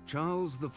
Charles the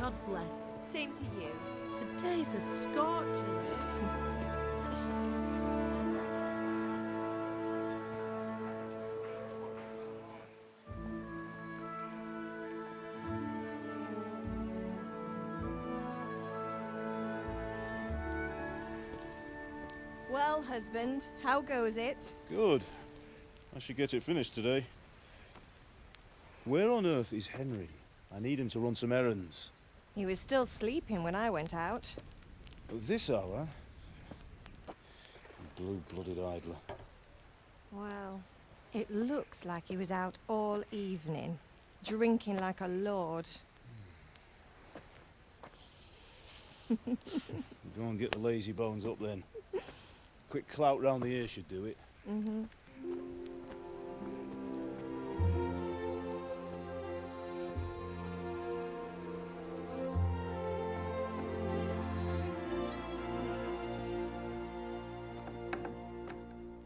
God bless. Same to you. Today's a scorcher. Well, husband, how goes it? Good. I should get it finished today. Where on earth is Henry? I need him to run some errands. He was still sleeping when I went out. At this hour? Blue-blooded idler. Well, it looks like he was out all evening, drinking like a lord. Go and get the lazy bones up then. Quick clout round the ear should do it. Mm-hmm.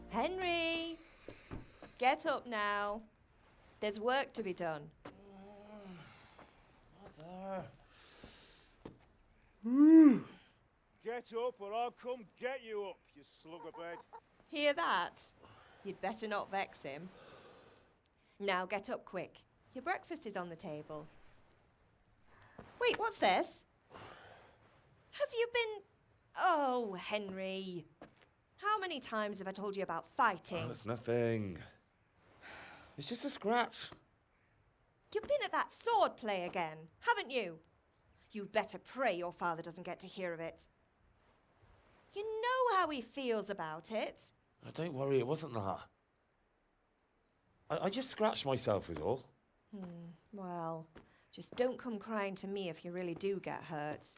Henry! Get up now. There's work to be done. Mother. Get up or I'll come get you up, you slugabed. Hear that? You'd better not vex him. Now get up quick. Your breakfast is on the table. Wait, what's this? Have you been... Oh, Henry. How many times have I told you about fighting? Oh, it's nothing. It's just a scratch. You've been at that sword play again, haven't you? You'd better pray your father doesn't get to hear of it. You know how he feels about it. Oh, don't worry, it wasn't that. I just scratched myself is all. Well, just don't come crying to me if you really do get hurt.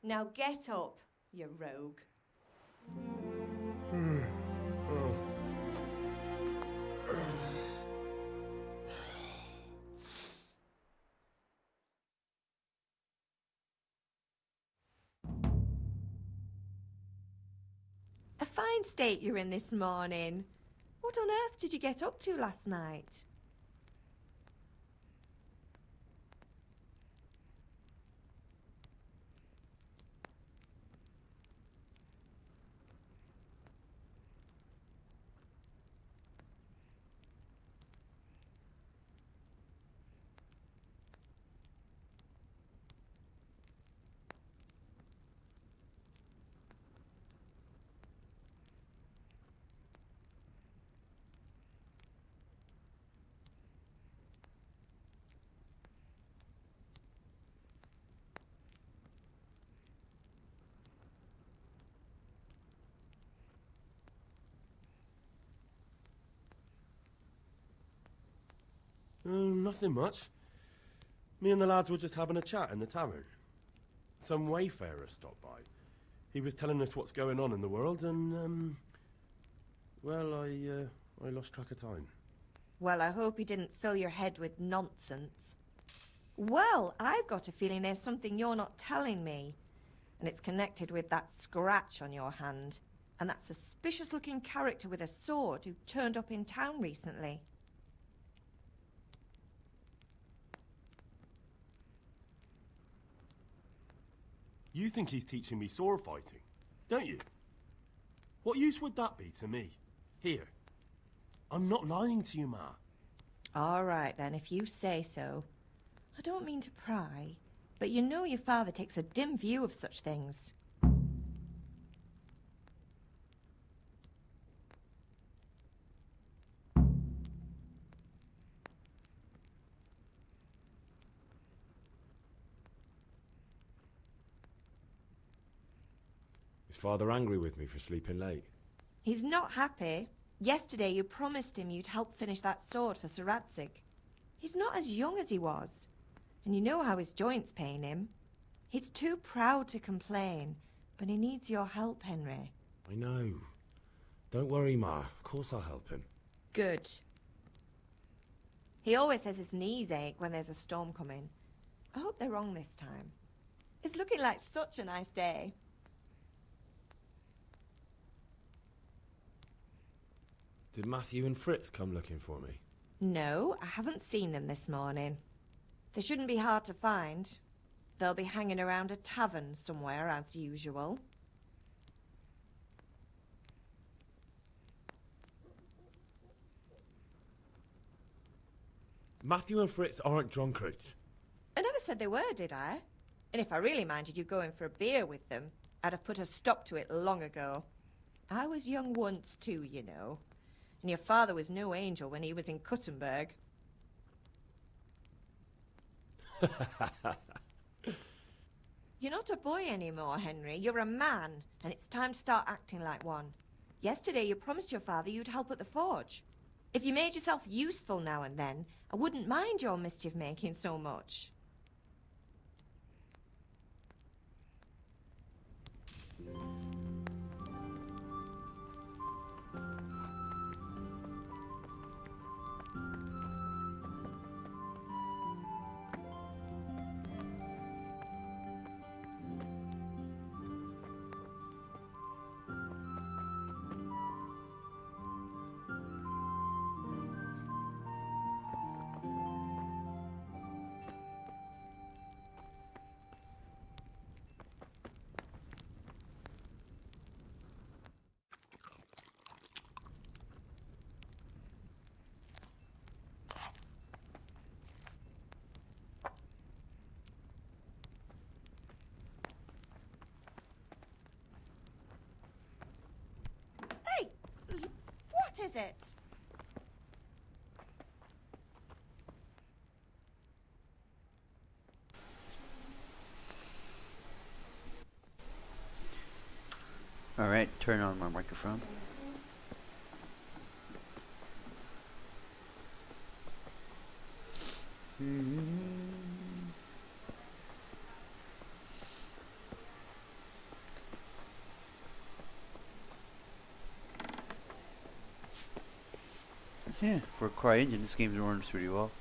Now get up, you rogue. A fine state you're in this morning. What on earth did you get up to last night? Nothing much. Me and the lads were just having a chat in the tavern. Some wayfarer stopped by. He was telling us what's going on in the world, and well, I lost track of time. Well, I hope he didn't fill your head with nonsense. Well, I've got a feeling there's something you're not telling me. And it's connected with that scratch on your hand. And that suspicious-looking character with a sword who turned up in town recently. You think he's teaching me sword fighting, don't you? What use would that be to me? Here. I'm not lying to you, Ma. All right, then, if you say so. I don't mean to pry, but you know your father takes a dim view of such things. Is Father angry with me for sleeping late? He's not happy. Yesterday you promised him you'd help finish that sword for Sir Radzig. He's not as young as he was, and you know how his joints pain him. He's too proud to complain, but he needs your help, Henry. I know. Don't worry, Ma. Of course I'll help him. Good. He always says his knees ache when there's a storm coming. I hope they're wrong this time. It's looking like such a nice day. Did Matthew and Fritz come looking for me? No, I haven't seen them this morning. They shouldn't be hard to find. They'll be hanging around a tavern somewhere, as usual. Matthew and Fritz aren't drunkards. I never said they were, did I? And if I really minded you going for a beer with them, I'd have put a stop to it long ago. I was young once too, you know. And your father was no angel when he was in Kuttenberg. You're not a boy anymore, Henry. You're a man, and it's time to start acting like one. Yesterday you promised your father you'd help at the forge. If you made yourself useful now and then, I wouldn't mind your mischief-making so much. Hey! What is it? Alright, turn on my microphone. Yeah, for a CryEngine, this game runs pretty well.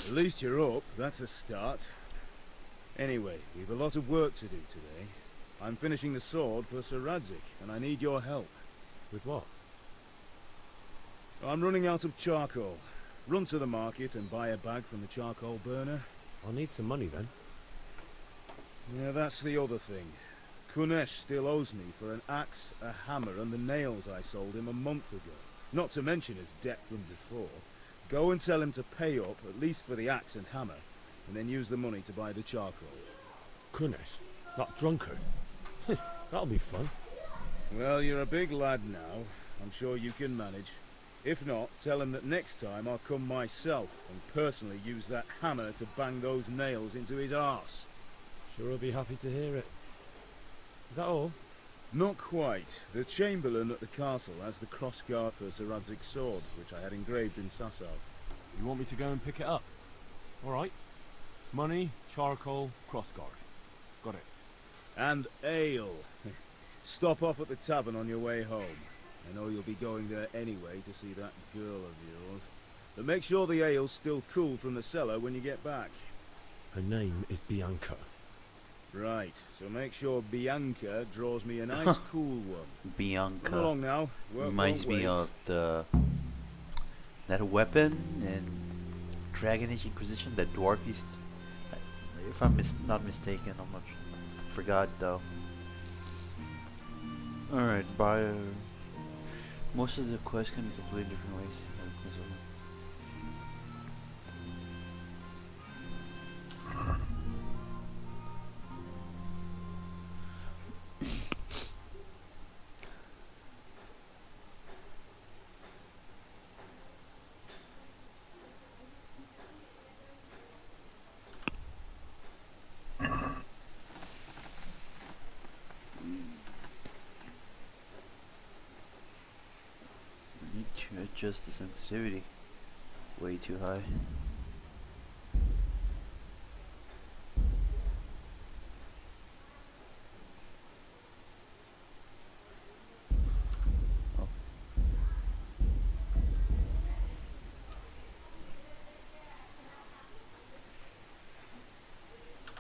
At least you're up, that's a start. Anyway, we've a lot of work to do today. I'm finishing the sword for Sir Radzik, and I need your help. With what? I'm running out of charcoal. Run to the market and buy a bag from the charcoal burner. I'll need some money then. Yeah, that's the other thing. Kunesh still owes me for an axe, a hammer, and the nails I sold him a month ago. Not to mention his debt from before. Go and tell him to pay up, at least for the axe and hammer, and then use the money to buy the charcoal. Kunesh? That drunkard? That'll be fun. Well, you're a big lad now. I'm sure you can manage. If not, tell him that next time I'll come myself and personally use that hammer to bang those nails into his arse. Sure he'll be happy to hear it. Is that all? Not quite. The Chamberlain at the castle has the crossguard for Sir Radzik's sword, which I had engraved in Sasau. You want me to go and pick it up? Alright. Money, charcoal, crossguard. Got it. And ale. Stop off at the tavern on your way home. I know you'll be going there anyway to see that girl of yours. But make sure the ale's still cool from the cellar when you get back. Her name is Bianca. Right, so make sure Bianca draws me a nice cool one. Bianca. Come along now. Work Reminds won't me wait. of that weapon in Dragon Age Inquisition, that dwarf beast. If I'm not mistaken, I'm not forgot though. Alright, most of the quests can be completed different ways. Need to adjust the sensitivity. Way too high. Oh.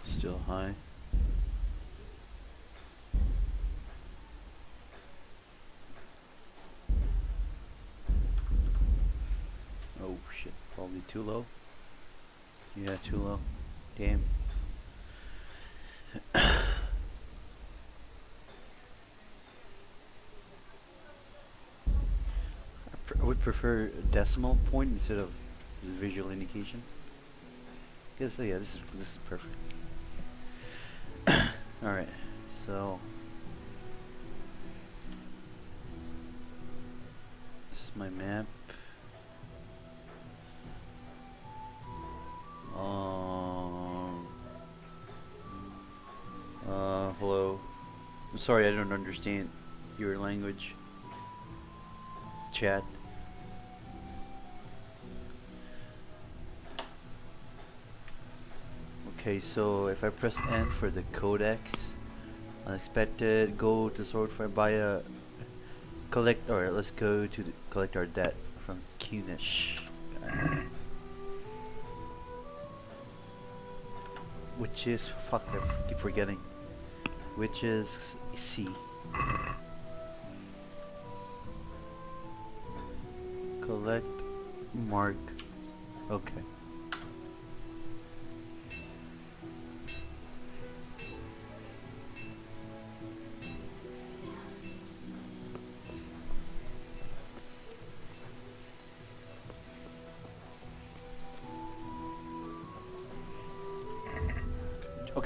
Still high. Oh shit, probably too low. Yeah, too low. Damn. I would prefer a decimal point instead of the visual indication. Guess yeah, this is perfect. All right, so this is my map. Hello. I'm sorry, I don't understand your language. Chat. Okay, so if I press N for the codex, unexpected, go to sword for buy a collect, or let's go to collect our debt from Kunish. Which is, fuck, I keep forgetting. Which is C. Collect, mark, okay.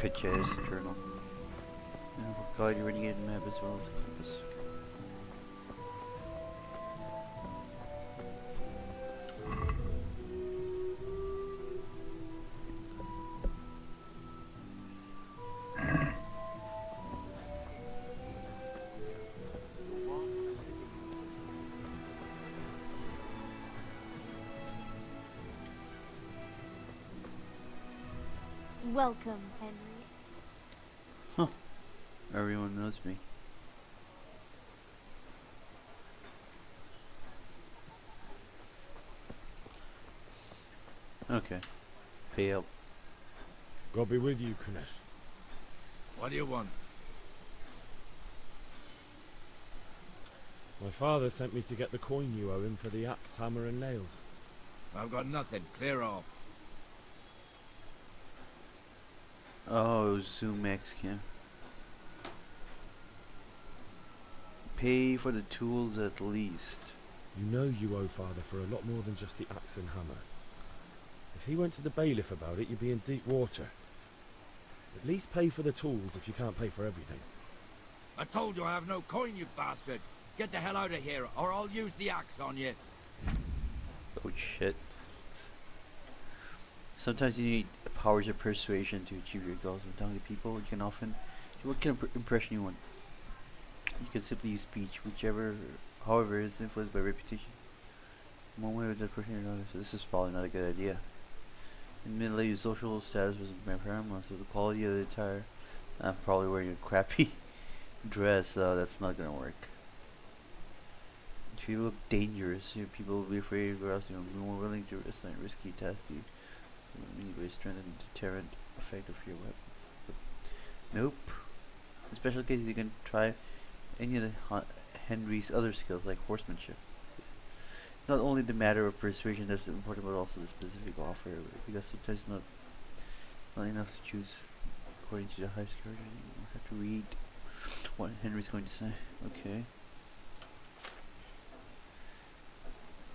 Kaja's journal. And God, you renegade map as well as a compass. Welcome, Henry. Huh. Everyone knows me. Okay. Pay up. God be with you, Kunesh. What do you want? My father sent me to get the coin you owe him for the axe, hammer and nails. I've got nothing. Clear off. Oh, Zoom X can. Pay for the tools at least. You know you owe father for a lot more than just the axe and hammer. If he went to the bailiff about it, you'd be in deep water. At least pay for the tools if you can't pay for everything. I told you I have no coin, you bastard. Get the hell out of here, or I'll use the axe on you. Oh shit. Sometimes you need powers of persuasion to achieve your goals. When talking to people, you can often do what kind of impression you want. You can simply use speech, however, is influenced by reputation. One way with the person you're not, so this is probably not a good idea. In middle age, social status was paramount, so the quality of the attire. I'm probably wearing a crappy dress, so that's not gonna work. If you look dangerous, people will be afraid of us, be more willing to risk a risky task to you. Anyway, strengthen the deterrent effect of your weapons. But nope. In special cases, you can try any of the Henry's other skills, like horsemanship. Not only the matter of persuasion that's important, but also the specific offer, because sometimes it's not enough to choose according to the high score. You have to read what Henry's going to say. Okay.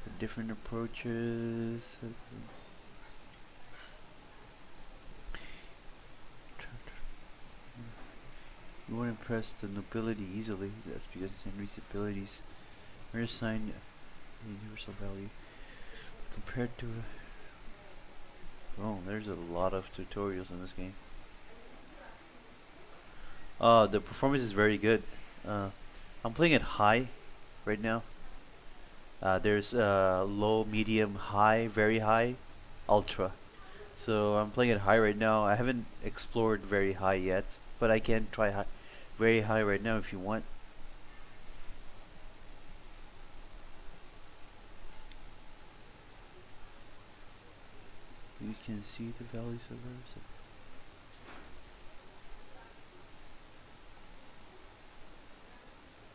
The different approaches. You won't impress the nobility easily. That's because Henry's abilities are assigned universal value compared to. Oh, there's a lot of tutorials in this game. The performance is very good. I'm playing it high right now. There's low, medium, high, very high, ultra. So I'm playing it high right now. I haven't explored very high yet, but I can try very high right now if you want. You can see the values of those.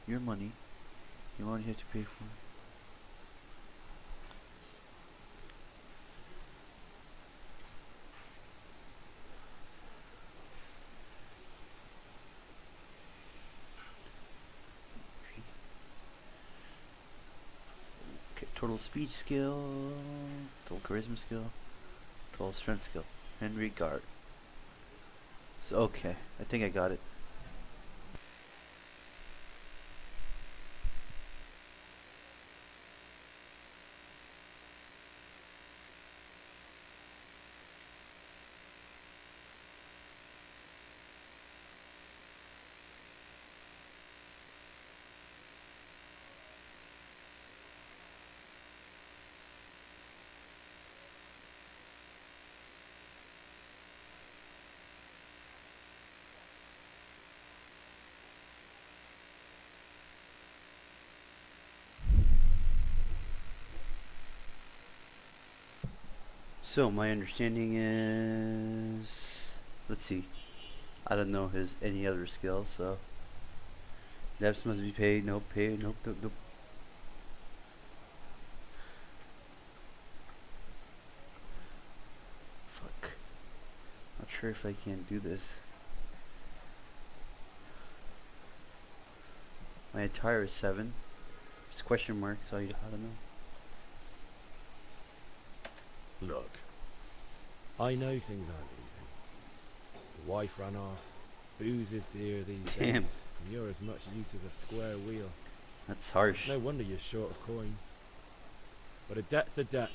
Your money. You only have to pay for it. Okay, total speech skill, total charisma skill, total strength skill, Henry Guard. So okay, I think I got it. So my understanding is, let's see, I don't know his any other skill, so depths must be paid, nope, nope, nope, nope. Fuck. Not sure if I can do this. My attire is 7. It's question mark, so I don't know. Look, I know things aren't easy. The wife ran off. Booze is dear these Damn. days. And you're as much use as a square wheel. That's harsh. No wonder you're short of coin. But a debt's a debt,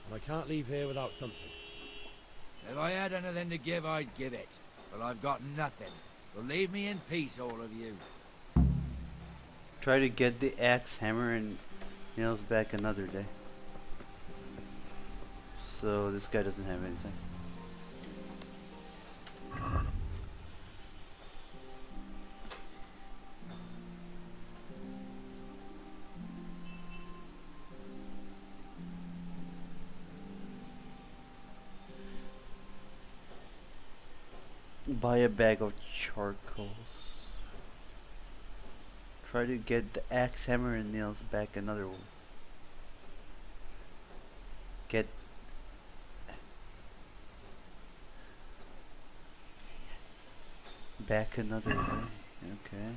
and I can't leave here without something. If I had anything to give, I'd give it. But I've got nothing. So leave me in peace, all of you. Try to get the axe, hammer, and nails back another day. So this guy doesn't have anything. Buy a bag of charcoals. Try to get the axe, hammer, and nails back another one. Get back another way. Okay.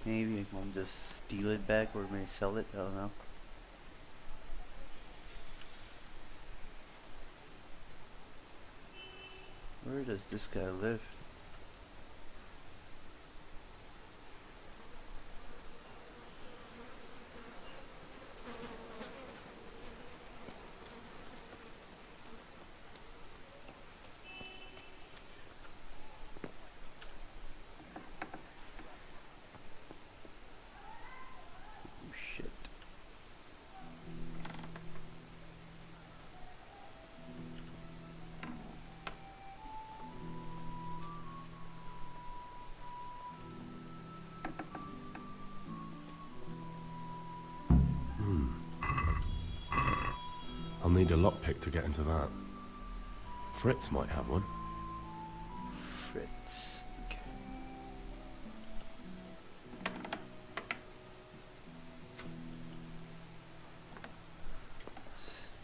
Maybe I can just steal it back or maybe sell it. I don't know. Where does this guy live? Oh shit. I'll need a lockpick to get into that. Fritz might have one. Fritz. Okay.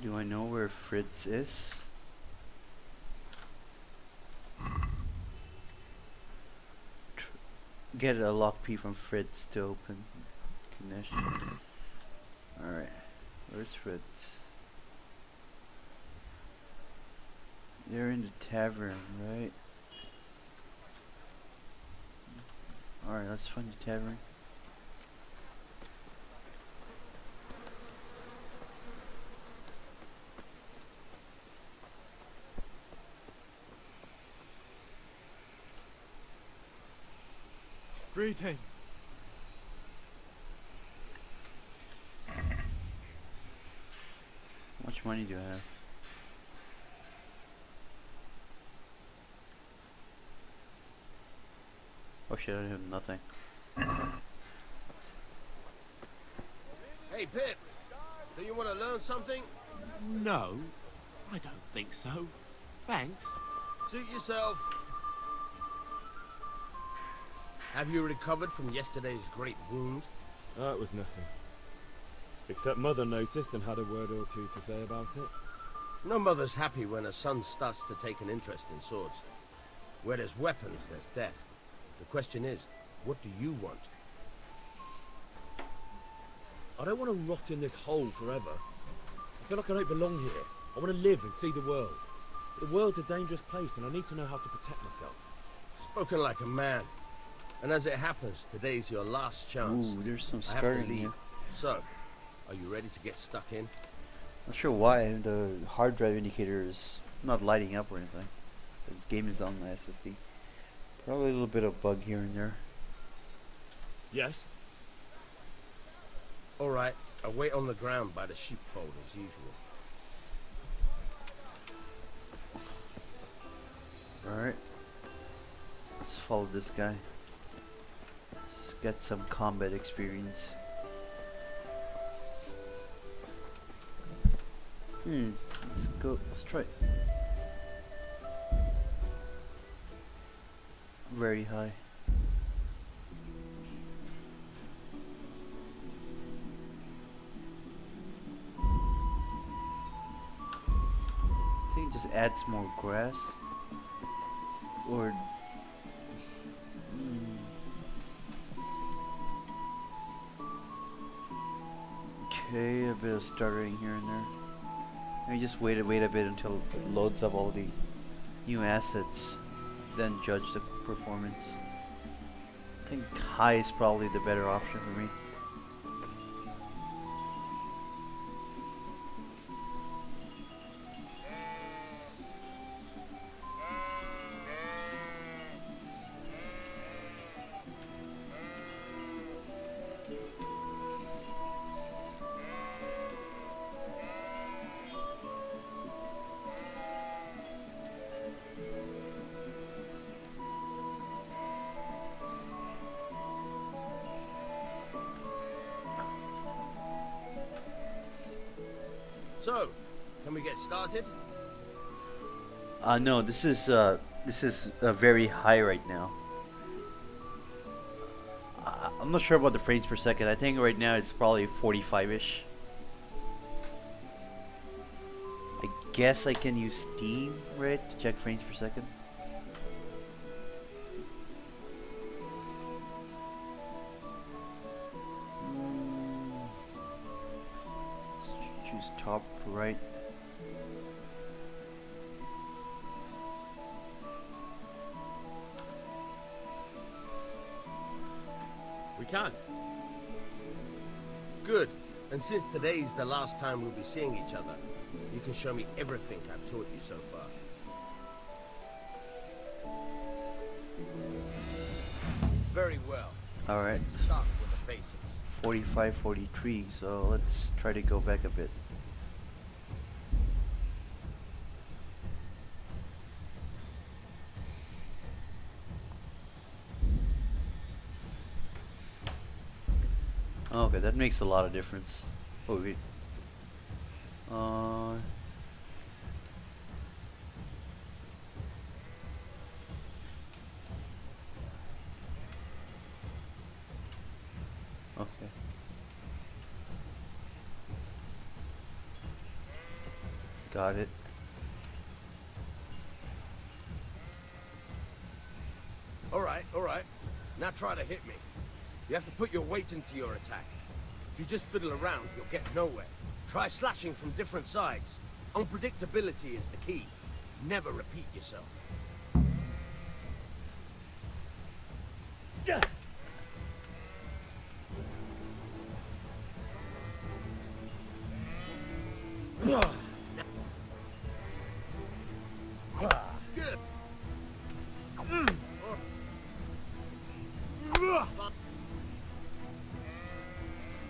Do I know where Fritz is? Get a lockpick from Fritz to open connection. Alright. Where's Fritz? They're in the tavern, right? Alright, let's find the tavern. Greetings. How much money do I have? Oh shit, I have nothing. Hey, Pip, do you want to learn something? No, I don't think so. Thanks. Suit yourself. Have you recovered from yesterday's great wound? Oh, it was nothing. Except Mother noticed and had a word or two to say about it. No mother's happy when her son starts to take an interest in swords. Where there's weapons, there's death. The question is, what do you want? I don't want to rot in this hole forever. I feel like I don't belong here. I want to live and see the world. The world's a dangerous place and I need to know how to protect myself. Spoken like a man. And as it happens, today's your last chance. Ooh, there's some I have scar to in leave. here. So, are you ready to get stuck in? Not sure why the hard drive indicator is not lighting up or anything. The game is on the SSD. Probably a little bit of bug here and there. Yes? Alright, I'll wait on the ground by the sheepfold as usual. Alright. Let's follow this guy. Let's get some combat experience. Let's go. Let's try. Very high. I think it just adds more grass. Or Okay, a bit of stuttering here and there. Let me just wait a bit until it loads up all the new assets, then judge the performance. I think high is probably the better option for me. So, can we get started? No, this is very high right now. I'm not sure about the frames per second. I think right now it's probably 45-ish. I guess I can use Steam, right, to check frames per second. Let's choose top right. We can. Good. And since today's the last time we'll be seeing each other, you can show me everything I've taught you so far. Very well. Alright. Let's start with the basics. 45, 43, so let's try to go back a bit. Okay, that makes a lot of difference. Oh wait. Okay. Got it. All right. Now try to hit me. You have to put your weight into your attack. If you just fiddle around, you'll get nowhere. Try slashing from different sides. Unpredictability is the key. Never repeat yourself. Good.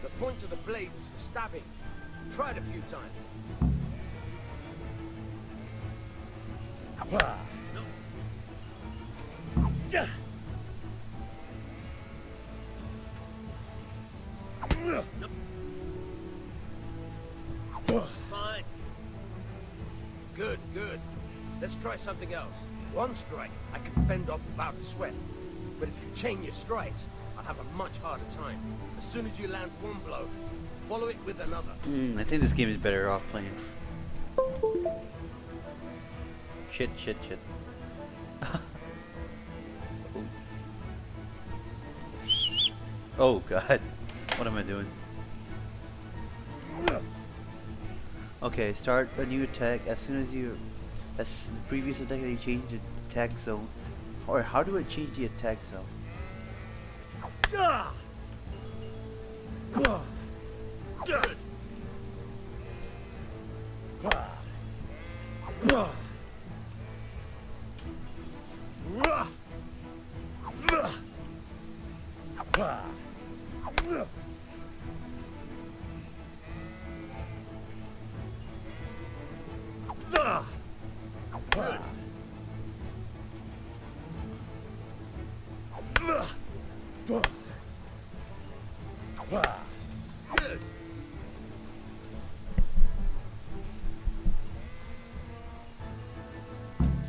The point of the blade is for stabbing. Try it a few times. Fine. Good. Let's try something else. One strike, I can fend off without a sweat. But if you chain your strikes, I'll have a much harder time. As soon as you land one blow, follow it with another. I think this game is better off playing. Shit. Oh god. What am I doing? Okay, start a new attack as soon as the previous attack that you change the attack zone. Or how do I change the attack zone? Good. Good.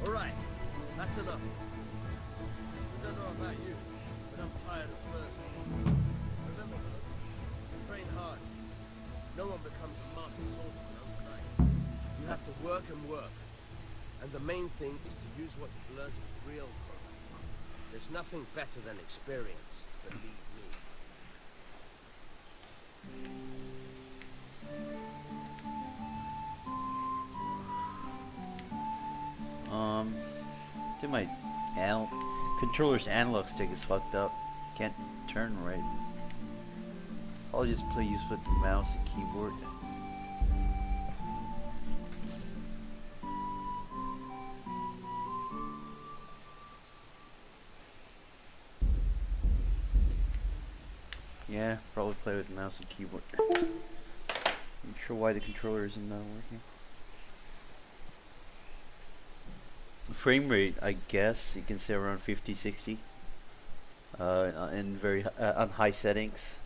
All right, that's enough. I don't know about you, but I'm tired of flirting. Remember, train hard. No one becomes a master swordsman overnight. You have to work and work. And the main thing is to use what you've learned in real combat. There's nothing better than experience, believe me. think my controller's analog stick is fucked up. Can't turn right. I'll just please with the mouse and keyboard. Yeah, probably play with mouse and keyboard. Not sure why the controller isn't working. Frame rate, I guess you can say around 50, 60. In very on high settings.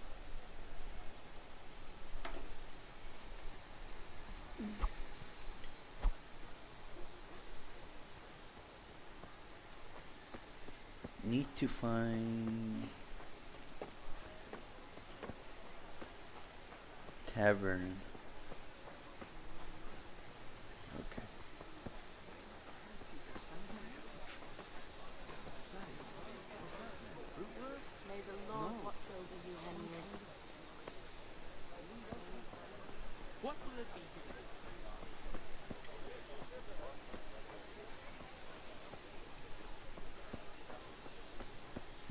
Need to find tavern. Okay. May the Lord watch over you, Henry. What will it be?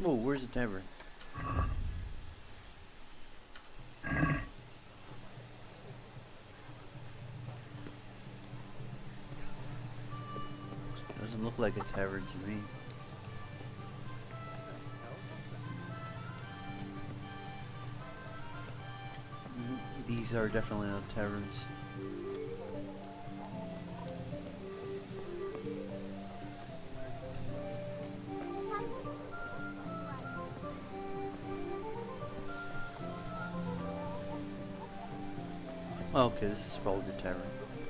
Oh, where's the tavern? Doesn't look like a tavern to me. These are definitely not taverns. Oh, okay, this is probably the tavern.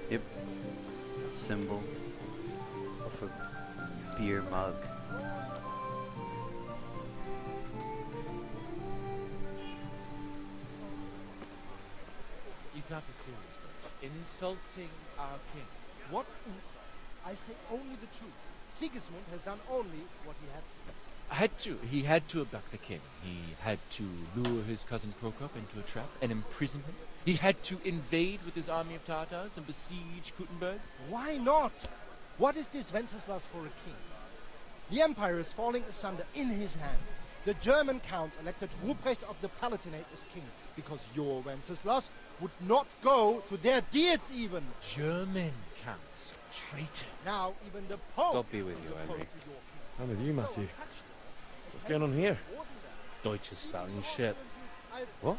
Yep. Symbol of a beer mug. You can't be serious, Dutch. Insulting our king. What insult? I say only the truth. Sigismund has done only what he had to. He had to abduct the king. He had to lure his cousin Prokop into a trap and imprison him. He had to invade with his army of Tatars and besiege Kuttenberg. Why not? What is this Wenceslas for a king? The empire is falling asunder in his hands. The German counts elected Ruprecht of the Palatinate as king because your Wenceslas would not go to their deeds even. German counts. Traitor. Now even the Pope God be with is you, opposed Henry. to your king. I'm with you, Matthew. So such What's going on here? Deutsch is spouting shit. What?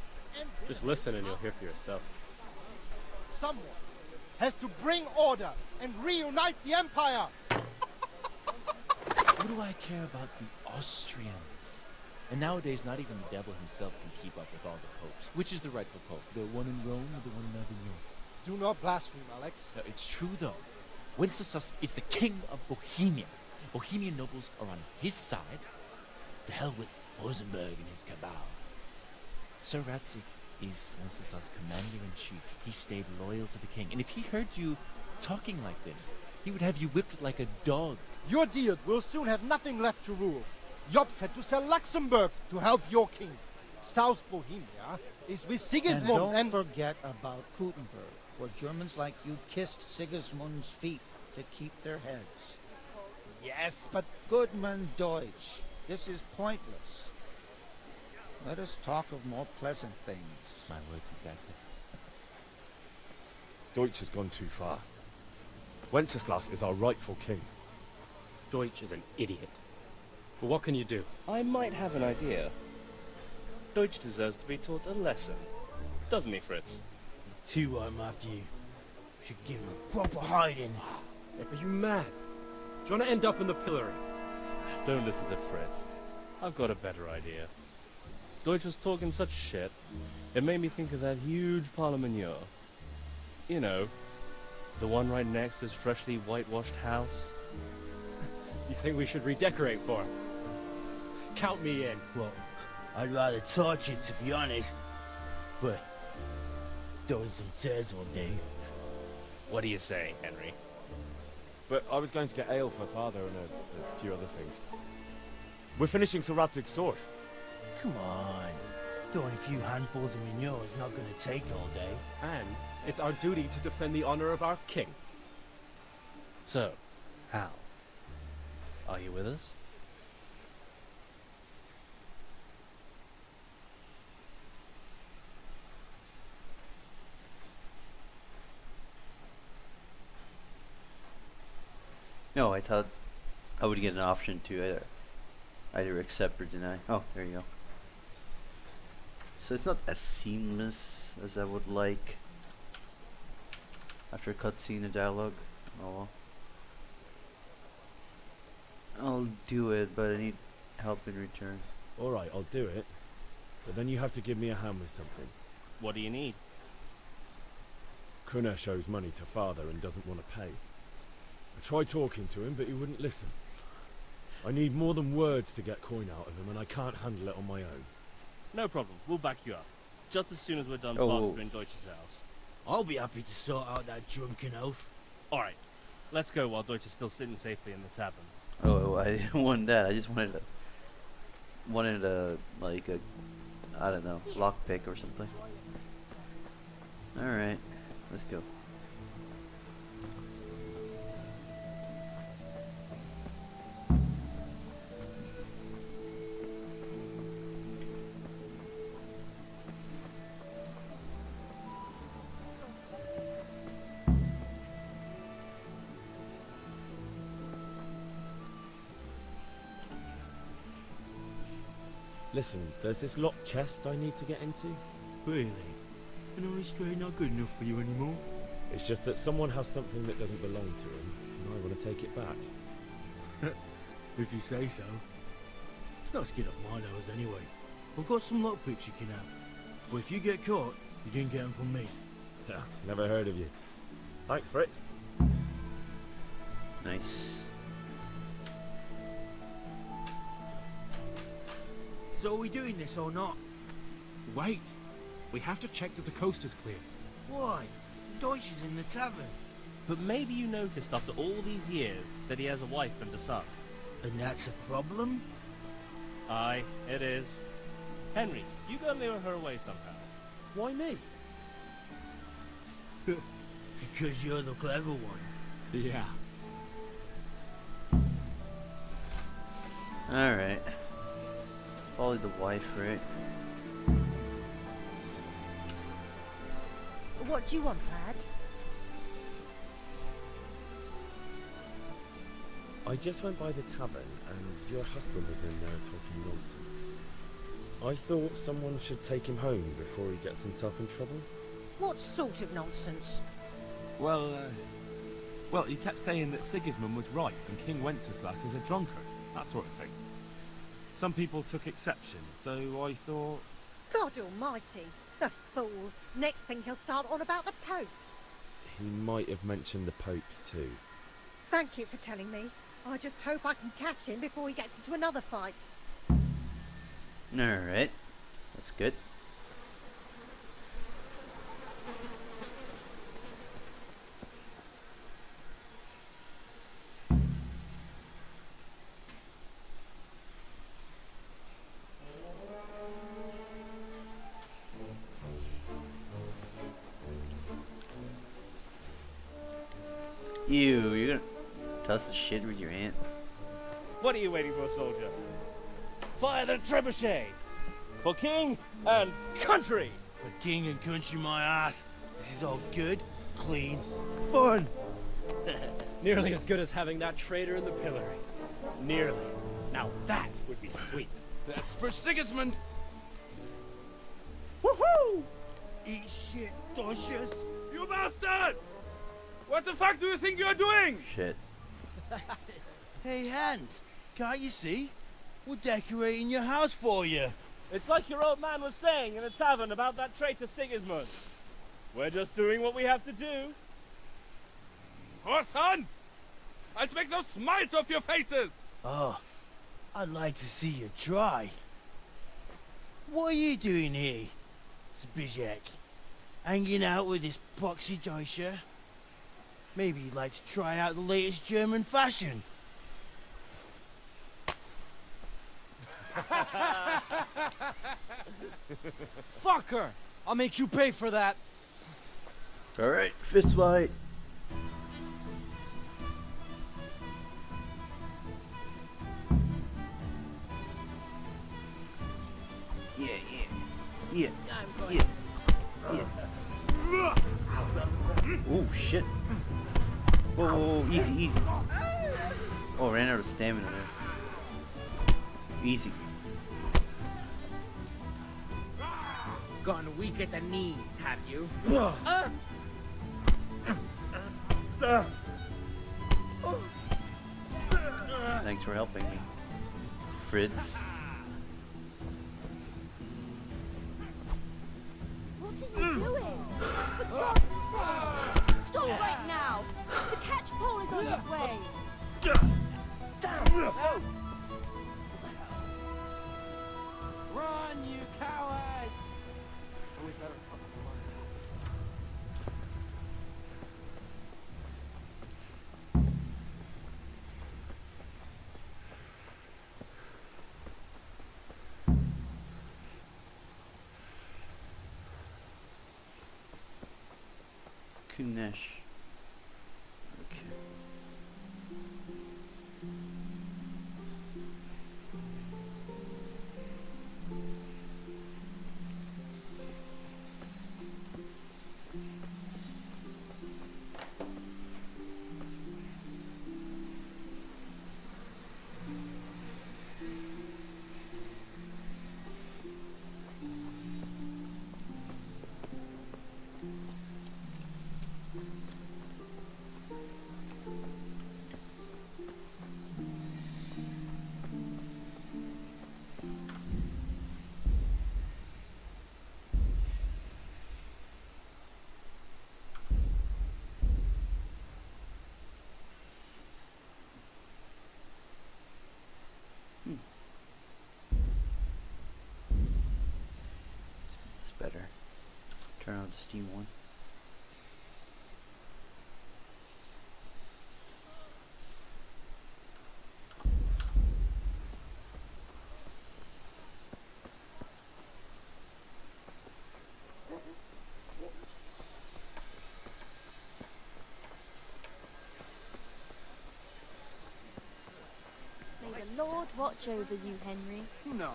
Just listen and you'll hear for yourself. Someone has to bring order and reunite the empire. What do I care about the Austrians? And nowadays, not even the devil himself can keep up with all the popes. Which is the rightful pope? The one in Rome or the one in Avignon? Do not blaspheme, Alex. No, it's true, though. Wenceslas is the king of Bohemia. Bohemian nobles are on his side. To hell with Rosenberg and his cabal. Sir Ratzik is Wenceslas' commander-in-chief. He stayed loyal to the king. And if he heard you talking like this, he would have you whipped like a dog. Your deed will soon have nothing left to rule. Jobst had to sell Luxembourg to help your king. South Bohemia is with Sigismund and don't forget about Kuttenberg, where Germans like you kissed Sigismund's feet to keep their heads. Yes, but Goodman Deutsch, this is pointless. Let us talk of more pleasant things. My words exactly. Deutsch has gone too far. Wenceslas is our rightful king. Deutsch is an idiot. But what can you do? I might have an idea. Deutsch deserves to be taught a lesson. Doesn't he, Fritz? Too right, Matthew. Should give him a proper hiding. Are you mad? Do you want to end up in the pillory? Don't listen to Fritz. I've got a better idea. Deutsch was talking such shit, it made me think of that huge parliament. You know, the one right next to his freshly whitewashed house. You think we should redecorate for him? Count me in. Well, I'd rather torch it, to be honest. But throwing some tears will do. What do you say, Henry? But I was going to get ale for father and a few other things. We're finishing Sir Radzig's sword. Come on. Throwing a few handfuls of manure is not going to take all day. And it's our duty to defend the honor of our king. So, how? Are you with us? No, I thought I would get an option to either accept or deny. Oh, there you go. So it's not as seamless as I would like after a cutscene of dialogue. Oh well. I'll do it, but I need help in return. Alright, I'll do it. But then you have to give me a hand with something. What do you need? Kunesh owes money to father and doesn't want to pay. I tried talking to him, but he wouldn't listen. I need more than words to get coin out of him, and I can't handle it on my own. No problem. We'll back you up. Just as soon as we're done Oh. plastering Deutsch's house. I'll be happy to sort out that drunken oaf. Alright. Let's go while Deutsch is still sitting safely in the tavern. Oh, I didn't want that. I just wanted a like a, I don't know, lockpick or something. All right, let's go. Listen, there's this locked chest I need to get into. Really? An honest trade not good enough for you anymore? It's just that someone has something that doesn't belong to him, and I want to take it back. If you say so. It's not skin off my nose anyway. I've got some lockpicks you can have. But if you get caught, you didn't get them from me. Yeah, never heard of you. Thanks, Fritz. Nice. So are we doing this or not? Wait. We have to check that the coast is clear. Why? Deutsch is in the tavern. But maybe you noticed after all these years that he has a wife and a son. And that's a problem? Aye, it is. Henry, you go lure her away somehow. Why me? Because you're the clever one. Yeah. Alright. It's probably the wife, right? What do you want, lad? I just went by the tavern, and your husband was in there talking nonsense. I thought someone should take him home before he gets himself in trouble. What sort of nonsense? Well, he kept saying that Sigismund was right and King Wenceslas is a drunkard, that sort of thing. Some people took exception, so I thought... God almighty! The fool! Next thing he'll start on about the popes. He might have mentioned the popes too. Thank you for telling me. I just hope I can catch him before he gets into another fight. Alright. That's good. Ew, you're gonna toss the shit with your aunt. What are you waiting for, soldier? Fire the trebuchet! For king and country! For king and country, my ass. This is all good, clean, fun. Nearly as good as having that traitor in the pillory. Nearly. Now that would be sweet. That's for Sigismund! Woohoo! Eat shit, Deutsches. You bastards! What the fuck do you think you're doing? Shit. Hey, Hans, can't you see? We're decorating your house for you. It's like your old man was saying in the tavern about that traitor Sigismund. We're just doing what we have to do. Horse Hans! I'll make those smiles off your faces! Oh, I'd like to see you try. What are you doing here, Zbigniew? Hanging out with this poxy Deutscher? Maybe you'd like to try out the latest German fashion. Fucker! I'll make you pay for that. Alright, fist fight. Yeah. Yeah. Yeah. Oh shit. Whoa, whoa, whoa, easy, easy. Oh, ran out of stamina there. Easy. Gone weak at the knees, have you? Thanks for helping me, Fritz. What are you doing? For God's sake! Stop right now! The catch pole is on its way! Run, you coward! Kunesh. Okay. It's better. Turn on the Steam one. May the Lord watch over you, Henry. No.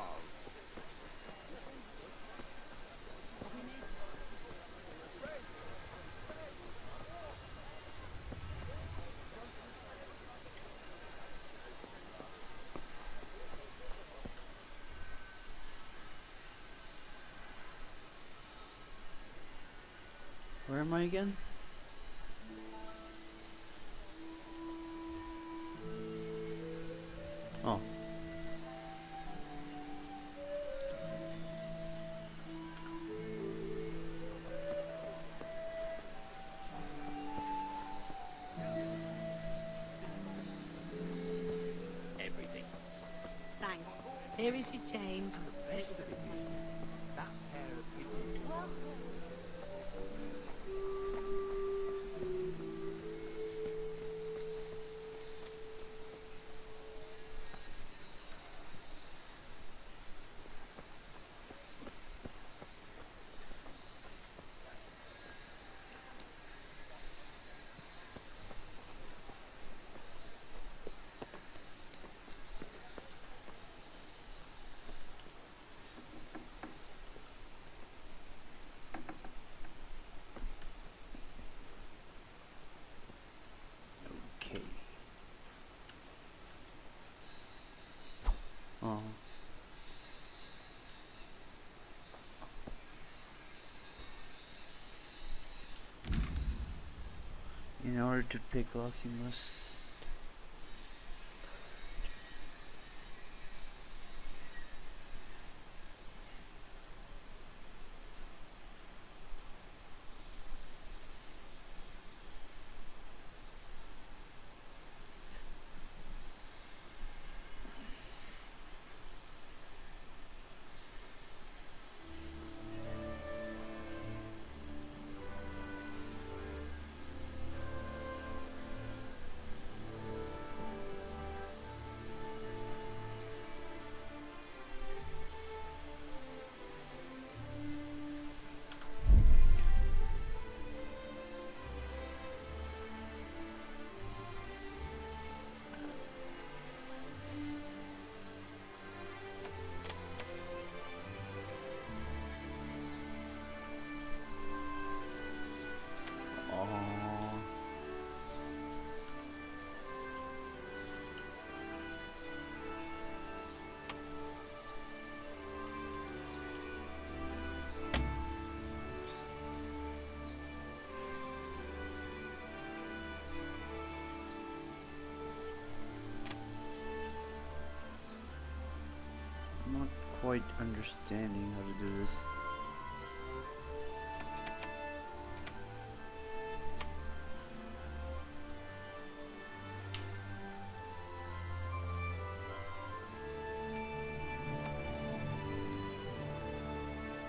Where am I again? Oh. Everything. Thanks. Here is your change. The best of it is that pair of people. Okay. Oh. In order to pick locks, you must. quite understanding how to do this.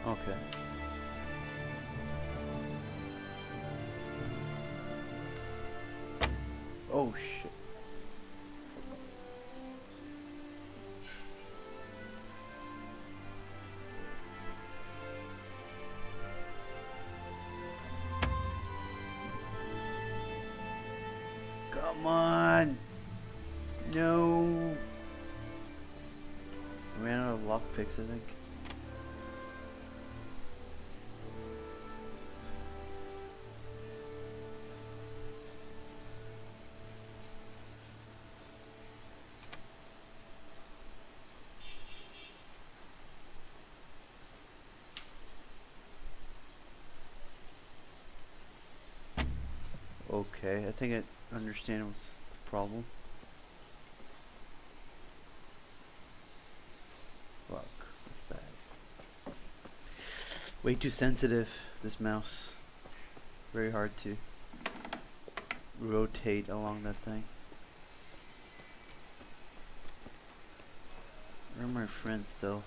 Okay. Oh shit. Come on. No. I ran out of lockpicks, I think. Okay, I think I understand what's the problem. Fuck, that's bad. Way too sensitive, this mouse. Very hard to rotate along that thing. Where are my friends still?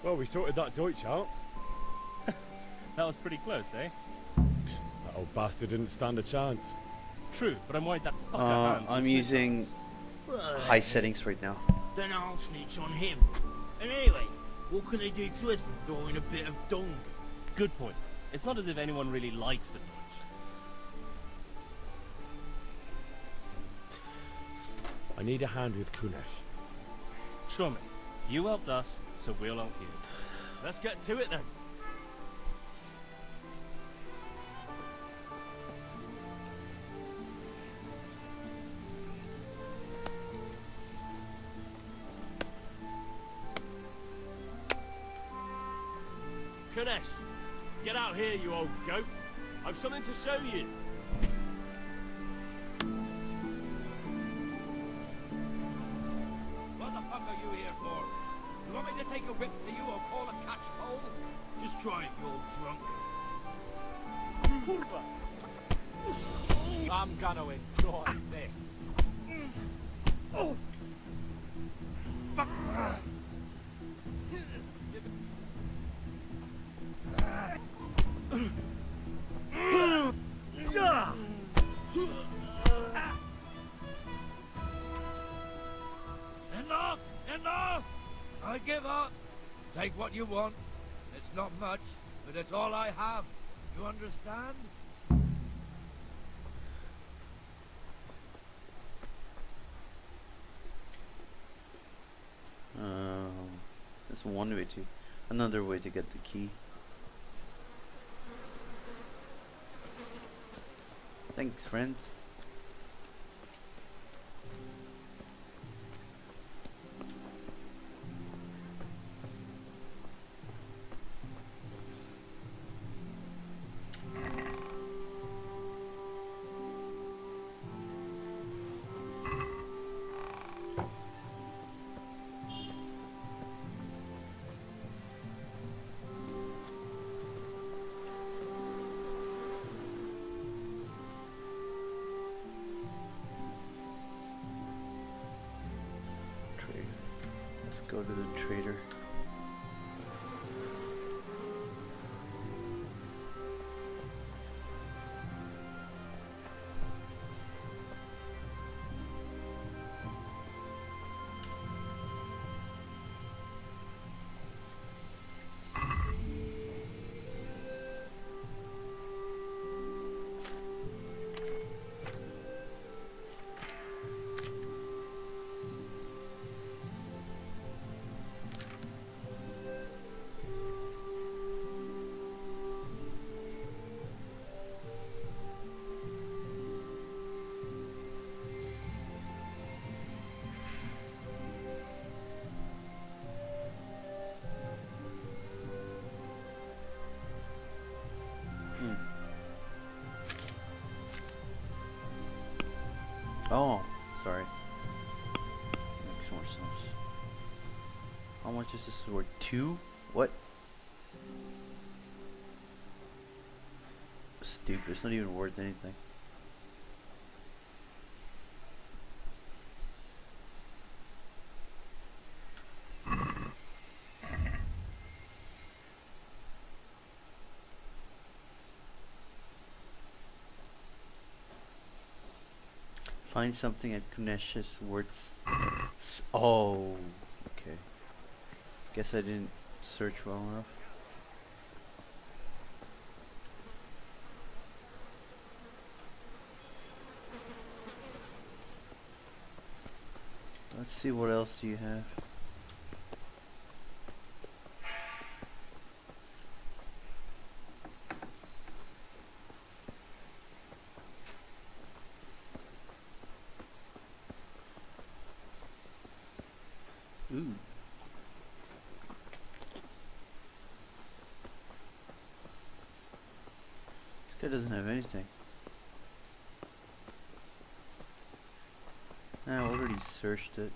Well, we sorted that Deutsch out. That was pretty close, eh? That old bastard didn't stand a chance. True, but I'm worried that fucker Hans will I'm snitch using Well, high settings right now. Then I'll snitch on him. And anyway, what can they do to us for throwing a bit of dung? Good point. It's not as if anyone really likes the Dutch. I need a hand with Kunesh. Sure, mate. You helped us, so we'll help you. Let's get to it then. Kanesh, get out here, you old goat. I've something to show you. What the fuck are you here for? You want me to take a whip to you or call a catch pole? Just try it, you old drunk. I'm gonna enjoy this. Oh! Fuck! Enough! Enough! I give up. Take what you want. It's not much, but it's all I have. You understand? That's one way to, another way to get the key. Thanks, friends. Go to the trader. Oh, sorry. Makes more sense. How much is this sword? 2? What? Stupid. It's not even worth anything. Find something at Kunesh's worth. Oh, okay. Guess I didn't search well enough. Let's see, what else do you have? Ooh. This guy doesn't have anything. I already searched it.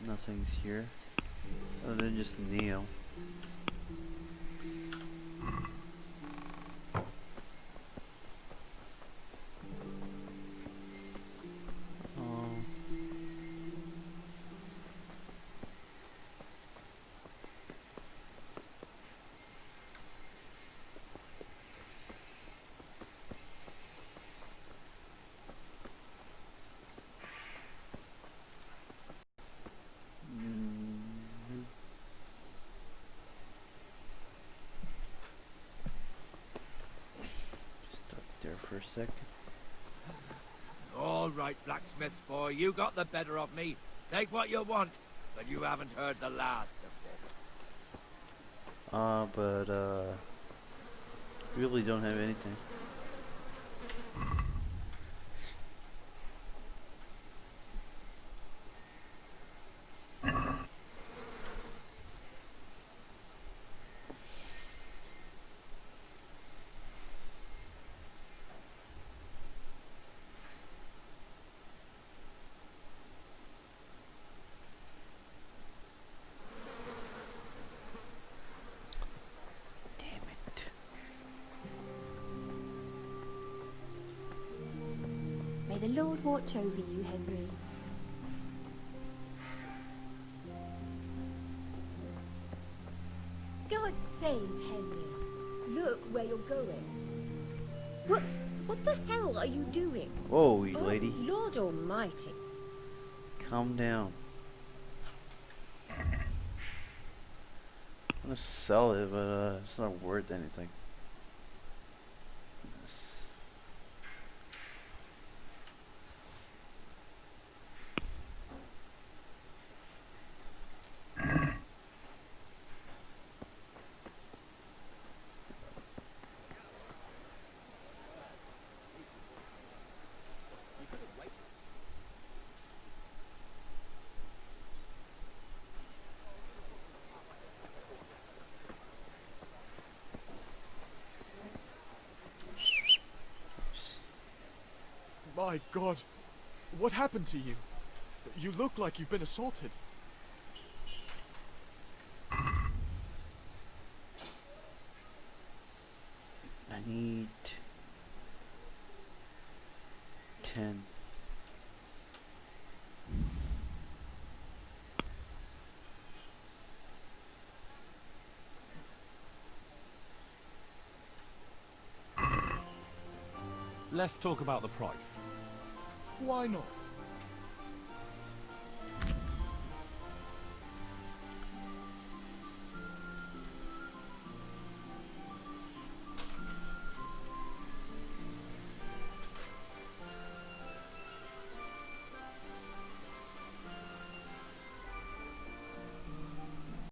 Nothing's here. Other than just Neo. For a second. All right, blacksmith boy, you got the better of me. Take what you want, but you haven't heard the last of it. Really don't have anything. May the Lord watch over you, Henry. God save Henry. Look where you're going. What the hell are you doing? Whoa, you lady. Lord Almighty. Calm down. I'm gonna sell it, but it's not worth anything. My God, what happened to you? You look like you've been assaulted. I need 10. Let's talk about the price. Why not?